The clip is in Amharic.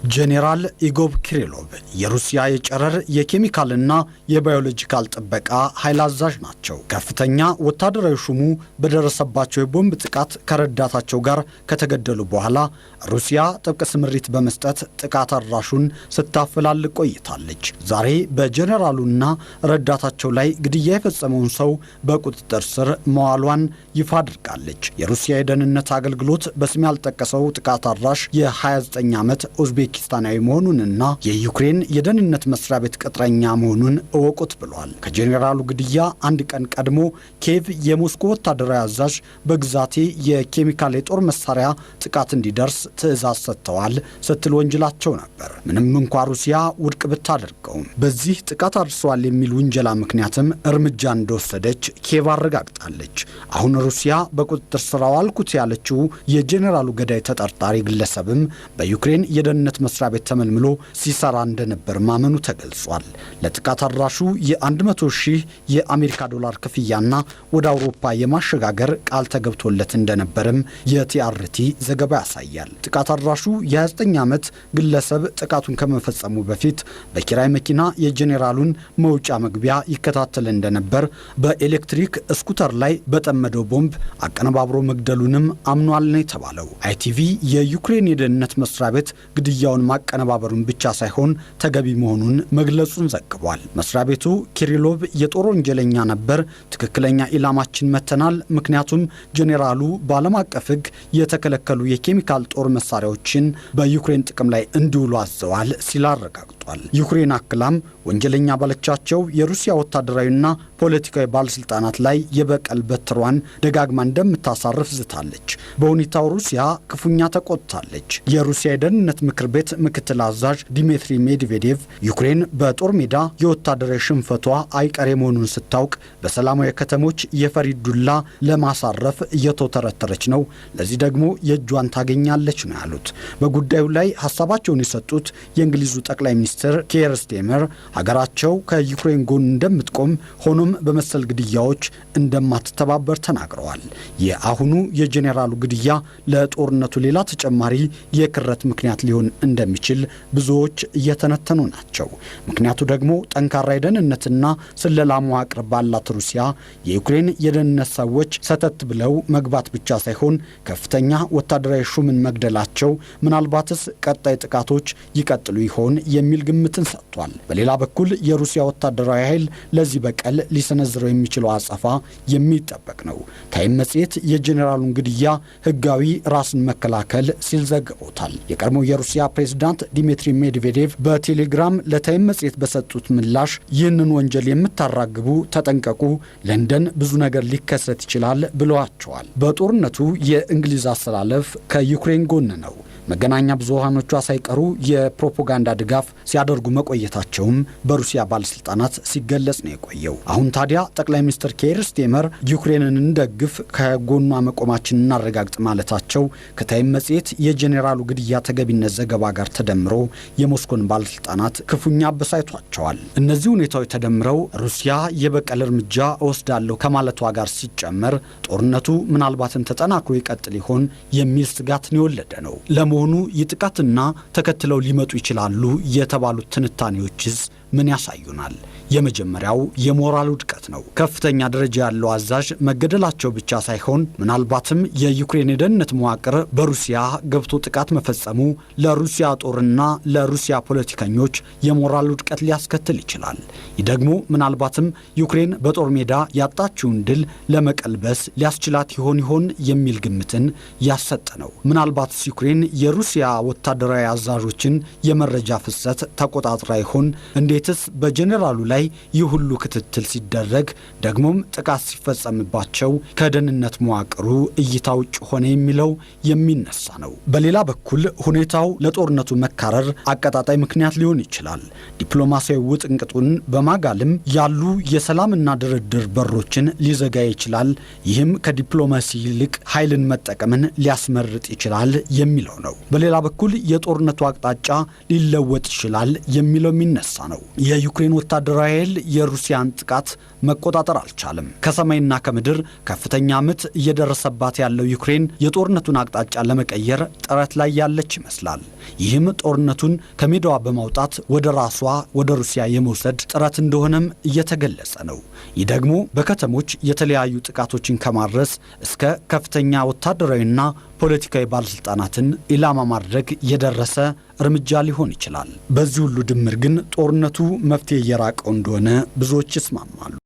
ጄኔራል ኢጎር ኪሪሎቭ የሩሲያ የጨረር የኬሚካልና የባዮሎጂካል ጥበቃ ኃይል አዛዥ ናቸው። ከፍተኛ ወታደራዊ ሹሙ በደረሰባቸው የቦምብ ጥቃት ከረዳታቸው ጋር ከተገደሉ በኋላ ሩሲያ ጥብቅ ስምሪት በመስጠት ጥቃት አድራሹን ስታፈላልግ ቆይታለች። ዛሬ በጄኔራሉና ረዳታቸው ላይ ግድያ የፈጸመውን ሰው በቁጥጥር ስር መዋሏን ይፋ አድርጋለች። የሩሲያ የደህንነት አገልግሎት በስም ያልጠቀሰው ጥቃት አድራሽ የ29 ዓመት ኡዝቤኪስታናዊ መሆኑንና የዩክሬን የደህንነት መስሪያ ቤት ቅጥረኛ መሆኑን እወቁት ብሏል። ከጄኔራሉ ግድያ አንድ ቀን ቀድሞ ኪየቭ የሞስኮ ወታደራዊ አዛዥ በግዛቴ የኬሚካል የጦር መሳሪያ ጥቃት እንዲደርስ ትዕዛዝ ሰጥተዋል ስትል ወንጅላቸው ነበር። ምንም እንኳ ሩሲያ ውድቅ ብታደርገውም በዚህ ጥቃት አድርሰዋል የሚል ውንጀላ ምክንያትም እርምጃ እንደወሰደች ኪየቭ አረጋግጣለች። አሁን ሩሲያ በቁጥጥር ስር አዋልኩት ያለችው የጄኔራሉ ገዳይ ተጠርጣሪ ግለሰብም በዩክሬን የደህንነት መስሪያ ቤት ተመልምሎ ሲሰራ እንደነበር ማመኑ ተገልጿል። ለጥቃት አድራሹ የ100,000 የአሜሪካ ዶላር ክፍያና ወደ አውሮፓ የማሸጋገር ቃል ተገብቶለት እንደነበርም የቲአርቲ ዘገባ ያሳያል። ጥቃት አድራሹ የ29 ዓመት ግለሰብ ጥቃቱን ከመፈጸሙ በፊት በኪራይ መኪና የጄኔራሉን መውጫ መግቢያ ይከታተል እንደነበር፣ በኤሌክትሪክ ስኩተር ላይ በጠመደው ቦምብ አቀነባብሮ መግደሉንም አምኗል ነው የተባለው። አይቲቪ የዩክሬን የደህንነት መስሪያ ቤት ግድያውን ማቀነባበሩን ብቻ ሳይሆን ተገቢ መሆኑን መግለጹን ዘግቧል። መስሪያ ቤቱ ኪሪሎቭ የጦር ወንጀለኛ ነበር፣ ትክክለኛ ኢላማችን መተናል፣ ምክንያቱም ጄኔራሉ በዓለም አቀፍ ሕግ የተከለከሉ የኬሚካል ጦር መሳሪያዎችን በዩክሬን ጥቅም ላይ እንዲውሉ አዘዋል ሲል አረጋግጧል። ዩክሬን አክላም ወንጀለኛ ባለቻቸው የሩሲያ ወታደራዊና ፖለቲካዊ ባለስልጣናት ላይ የበቀል በትሯን ደጋግማ እንደምታሳርፍ ዝታለች። በሁኔታው ሩሲያ ክፉኛ ተቆጥታለች። የሩሲያ የደህንነት ምክር ቤት ምክትል አዛዥ ዲሚትሪ ሜድቬዴቭ ዩክሬን በጦር ሜዳ የወታደራዊ ሽንፈቷ አይቀሬ መሆኑን ስታውቅ በሰላማዊ ከተሞች የፈሪ ዱላ ለማሳረፍ እየተተረተረች ነው፣ ለዚህ ደግሞ የእጇን ታገኛለች ነው ያሉት። በጉዳዩ ላይ ሀሳባቸውን የሰጡት የእንግሊዙ ጠቅላይ ሚኒስትር ኬር ስቴመር ሀገራቸው ከዩክሬን ጎን እንደምትቆም ሆኖም በመሰል ግድያዎች እንደማትተባበር ተናግረዋል። የአሁኑ የጄኔራሉ ግድያ ለጦርነቱ ሌላ ተጨማሪ የክረት ምክንያት ሊሆን እንደሚችል ብዙዎች እየተነተኑ ናቸው። ምክንያቱ ደግሞ ጠንካራ የደህንነትና ስለላ መዋቅር ባላት ሩሲያ የዩክሬን የደህንነት ሰዎች ሰተት ብለው መግባት ብቻ ሳይሆን ከፍተኛ ወታደራዊ ሹምን መግደላቸው ምናልባትስ ቀጣይ ጥቃቶች ይቀጥሉ ይሆን የሚል ግምትን ሰጥቷል። በሌላ በኩል የሩሲያ ወታደራዊ ኃይል ለዚህ በቀል ሊሰነዝረው የሚችለው አጸፋ የሚጠበቅ ነው። ታይም መጽሔት የጄኔራሉን ግድያ ህጋዊ ራስን መከላከል ሲል ዘግቦታል። የቀድሞው የሩሲያ ፕሬዝዳንት ዲሚትሪ ሜድቬዴቭ በቴሌግራም ለታይም መጽሔት በሰጡት ምላሽ ይህንን ወንጀል የምታራግቡ ተጠንቀቁ፣ ለንደን ብዙ ነገር ሊከሰት ይችላል ብለዋቸዋል። በጦርነቱ የእንግሊዝ አሰላለፍ ከዩክሬን ጎን ነው። መገናኛ ብዙሃኖቿ ሳይቀሩ የፕሮፓጋንዳ ድጋፍ ሲያደርጉ መቆየታቸውም በሩሲያ ባለስልጣናት ሲገለጽ ነው የቆየው። አሁን ታዲያ ጠቅላይ ሚኒስትር ኬር ስቴመር ዩክሬንን እንደግፍ፣ ከጎኗ መቆማችን እናረጋግጥ ማለታቸው ከታይም መጽሔት የጄኔራሉ ግድያ ተገቢነት ዘገባ ጋር ተደምሮ የሞስኮን ባለስልጣናት ክፉኛ አበሳይቷቸዋል። እነዚህ ሁኔታዎች ተደምረው ሩሲያ የበቀል እርምጃ እወስዳለሁ ከማለቷ ጋር ሲጨመር ጦርነቱ ምናልባትም ተጠናክሮ ይቀጥል ይሆን የሚል ስጋትን የወለደ ነው። ለመሆኑ የጥቃትና ተከትለው ሊመጡ ይችላሉ የተባሉት ትንታኔዎችስ ምን ያሳዩናል? የመጀመሪያው የሞራል ውድቀት ነው። ከፍተኛ ደረጃ ያለው አዛዥ መገደላቸው ብቻ ሳይሆን ምናልባትም የዩክሬን የደህንነት መዋቅር በሩሲያ ገብቶ ጥቃት መፈጸሙ ለሩሲያ ጦርና ለሩሲያ ፖለቲከኞች የሞራል ውድቀት ሊያስከትል ይችላል። ይህ ደግሞ ምናልባትም ዩክሬን በጦር ሜዳ ያጣችውን ድል ለመቀልበስ ሊያስችላት ይሆን የሚል ግምትን ያሰጠ ነው። ምናልባትስ ዩክሬን የሩሲያ ወታደራዊ አዛዦችን የመረጃ ፍሰት ተቆጣጥራ ይሆን? እንዴትስ በጄኔራሉ ላይ ይህ ሁሉ ክትትል ሲደረግ ደግሞም ጥቃት ሲፈጸምባቸው ከደህንነት መዋቅሩ እይታ ውጭ ሆነ የሚለው የሚነሳ ነው። በሌላ በኩል ሁኔታው ለጦርነቱ መካረር አቀጣጣይ ምክንያት ሊሆን ይችላል። ዲፕሎማሲያዊ ውጥንቅጡን በማጋልም ያሉ የሰላምና ድርድር በሮችን ሊዘጋ ይችላል። ይህም ከዲፕሎማሲ ይልቅ ኃይልን መጠቀምን ሊያስመርጥ ይችላል የሚለው ነው። በሌላ በኩል የጦርነቱ አቅጣጫ ሊለወጥ ይችላል የሚለው የሚነሳ ነው። የዩክሬን ወታደራዊ ኃይል የሩሲያን ጥቃት መቆጣጠር አልቻለም። ከሰማይና ከምድር ከፍተኛ ምት እየደረሰባት ያለው ዩክሬን የጦርነቱን አቅጣጫ ለመቀየር ጥረት ላይ ያለች ይመስላል። ይህም ጦርነቱን ከሜዳዋ በማውጣት ወደ ራሷ ወደ ሩሲያ የመውሰድ ጥረት እንደሆነም እየተገለጸ ነው። ይህ ደግሞ በከተሞች የተለያዩ ጥቃቶችን ከማድረስ እስከ ከፍተኛ ወታደራዊና ፖለቲካዊ ባለስልጣናትን ኢላማ ማድረግ የደረሰ እርምጃ ሊሆን ይችላል። በዚህ ሁሉ ድምር ግን ጦርነቱ መፍትሄ እየራቀው እንደሆነ ብዙዎች ይስማማሉ።